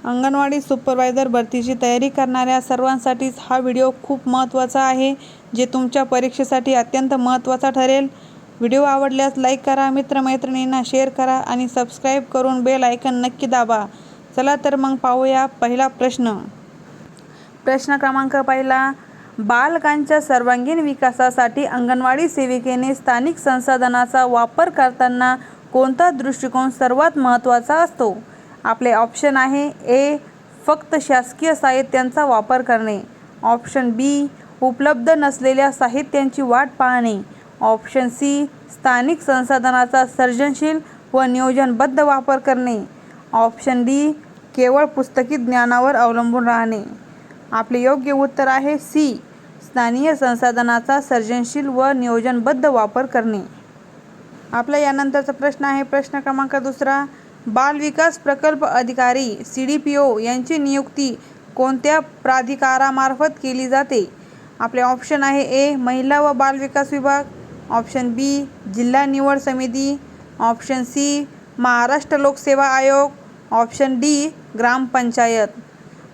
Anganwadi supervisor भरतीची तयारी करणाऱ्या सर्वांसाठीच हा व्हिडिओ खूप महत्त्वाचा आहे, जे तुमच्या परीक्षेसाठी अत्यंत महत्त्वाचा ठरेल. व्हिडिओ आवडल्यास लाईक करा, मित्रमैत्रिणींना शेअर करा आणि सबस्क्राईब करून बेल आयकन नक्की दाबा. चला तर मग पाहूया पहिला प्रश्न. प्रश्न क्रमांक पहिला. बालकांच्या सर्वांगीण विकासासाठी अंगणवाडी सेविकेने स्थानिक संसाधनाचा वापर करताना कोणता दृष्टिकोन सर्वात महत्त्वाचा असतो? आपले ऑप्शन आहे ए. फक्त शासकीय साहित्यांचा वापर करणे. Option B. उपलब्ध नसलेल्या साहित्यांची वाट पाहणे. Option C. स्थानिक संसाधनाचा सर्जनशील व नियोजनबद्ध वापर करणे. Option D. केवळ पुस्तकी ज्ञानावर अवलंबून राहणे. आपले योग्य उत्तर आहे सी. स्थानीय संसाधनाचा सर्जनशील व नियोजनबद्ध वापर करणे. आपला यानंतरचा प्रश्न आहे प्रश्न क्रमांक दुसरा. बाल विकास प्रकल्प अधिकारी CDPO यांची नियुक्ती कोणत्या प्राधिकारामार्फत केली जाते? आपले ऑप्शन आहे ए. महिला व बाल विकास विभाग. Option B. जिल्हा निवड समिती. Option C. Maharashtra Lokseva Aayog. Option D. ग्रामपंचायत.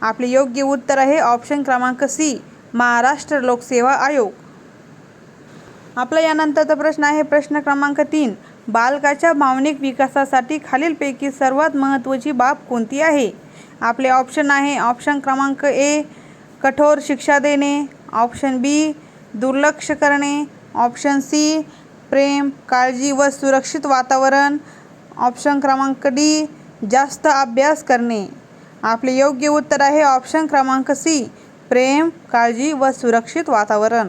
आपले योग्य उत्तर आहे ऑप्शन क्रमांक सी. महाराष्ट्र लोकसेवा आयोग. आपला यानंतरचा प्रश्न आहे प्रश्न क्रमांक 3. बालकाच्या भावनिक विकासासाठी खालीलपैकी सर्वात महत्त्वाची बाब कोणती आहे? आपले ऑप्शन आहे ऑप्शन क्रमांक ए. कठोर शिक्षा देणे. ऑप्शन बी. दुर्लक्ष करणे. Option C. प्रेम, काळजी व सुरक्षित वातावरण. ऑप्शन क्रमांक डी. जास्त अभ्यास करणे. आपले योग्य उत्तर आहे ऑप्शन क्रमांक सी. प्रेम, काळजी व सुरक्षित वातावरण.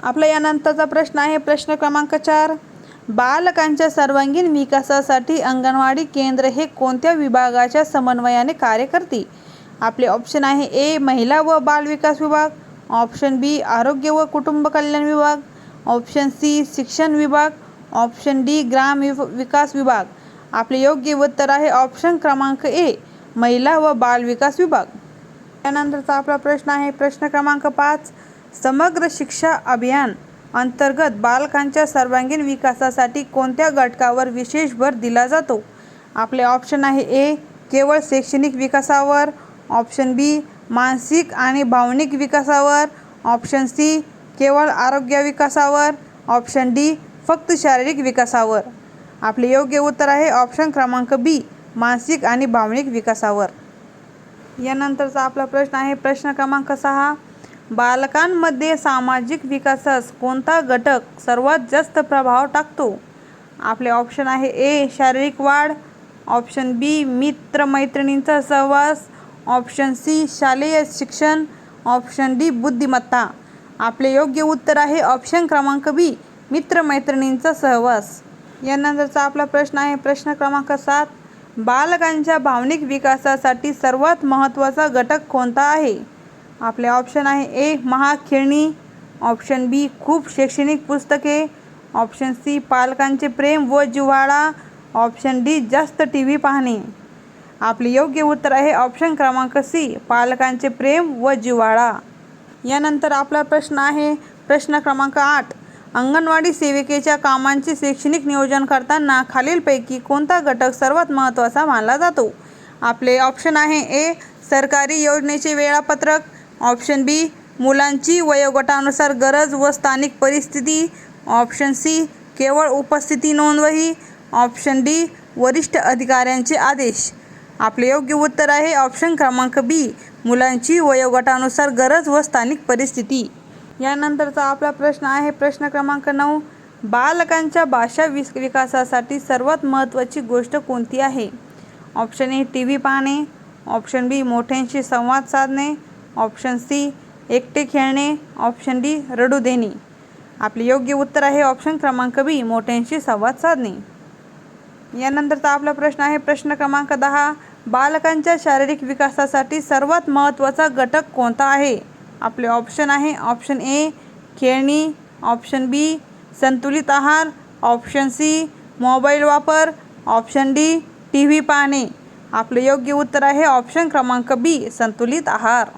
आपला यानंतरचा प्रश्न आहे प्रश्न क्रमांक 4. बालकांच्या सर्वांगीण विकासासाठी अंगणवाडी केंद्र हे कोणत्या विभागाच्या समन्वयाने कार्य करते? आपले ऑप्शन आहे ए. महिला व बाल विकास विभाग. Option B. आरोग्य व कुटुंब कल्याण विभाग. Option C. शिक्षण विभाग. Option D. ग्राम विकास विभाग. आपले योग्य उत्तर आहे ऑप्शन क्रमांक ए. महिला व बाल विकास विभाग. त्यानंतरचा आपला प्रश्न आहे प्रश्न क्रमांक 5. समग्र शिक्षा अभियान अंतर्गत बालकांच्या सर्वांगीण विकासासाठी कोणत्या घटकावर विशेष भर दिला जातो? आपले ऑप्शन आहे ए. केवळ शैक्षणिक विकासावर. Option B. मानसिक आणि भावनिक विकासावर. Option C. केवळ आरोग्य विकासावर. Option D. फक्त शारीरिक विकासावर. आपले योग्य उत्तर आहे ऑप्शन क्रमांक बी. मानसिक आणि भावनिक विकासावर. यानंतरचा आपला प्रश्न आहे प्रश्न क्रमांक 6. बालकांमध्ये सामाजिक विकासास कोणता घटक सर्वात जास्त प्रभाव टाकतो? आपले ऑप्शन आहे ए. शारीरिक वाढ. Option B. मित्रमैत्रिणींचा सहवास. Option C. शालेय शिक्षण. Option D. बुद्धिमत्ता. आपले योग्य उत्तर आहे ऑप्शन क्रमांक बी. मित्रमैत्रिणींचा सहवास. यानंतरचा आपला प्रश्न आहे प्रश्न क्रमांक 7. बालकांच्या भावनिक विकासासाठी सर्वात महत्त्वाचा घटक कोणता आहे? आपले ऑप्शन आहे ए. महाग खेळणी. Option B. खूप शैक्षणिक पुस्तके. Option C. पालकांचे प्रेम व जिव्हाळा. Option D. जास्त TV पाहणे. आपले योग्य उत्तर आहे ऑप्शन क्रमांक सी. पालकांचे प्रेम व जिव्हाळा. यानंतर आपला प्रश्न आहे प्रश्न क्रमांक 8. अंगणवाडी सेविकेच्या कामांचे शैक्षणिक नियोजन करताना खालीलपैकी कोणता घटक सर्वात महत्त्वाचा मानला जातो? आपले ऑप्शन आहे ए. सरकारी योजनेचे वेळापत्रक. Option B. मुलांची वयोगटानुसार गरज व स्थानिक परिस्थिती. Option C. केवळ उपस्थिती नोंदवही. Option D. वरिष्ठ अधिकाऱ्यांचे आदेश. आपले योग्य उत्तर आहे ऑप्शन क्रमांक बी. मुलांची वयोगटानुसार गरज व स्थानिक परिस्थिती. यानंतरचा आपला प्रश्न आहे प्रश्न क्रमांक 9. बालकांच्या भाषा विकासासाठी सर्वात महत्त्वाची गोष्ट कोणती आहे? Option A. TV पाहणे. Option B. मोठ्यांशी संवाद साधणे. Option C. एकटे खेळणे. Option D. रडू देणे. आपले योग्य उत्तर आहे ऑप्शन क्रमांक बी. मोठ्यांशी संवाद साधणे. यानंतरचा आपला प्रश्न आहे प्रश्न क्रमांक 10. बालकांच्या शारीरिक विकासासाठी सर्वात महत्त्वाचा घटक कोणता आहे? आपले ऑप्शन आहे ऑप्शन ए. खेळणी. Option B. संतुलित आहार. Option C. मोबाईल वापर. Option D. TV पाहणे. आपले योग्य उत्तर आहे ऑप्शन क्रमांक बी. संतुलित आहार.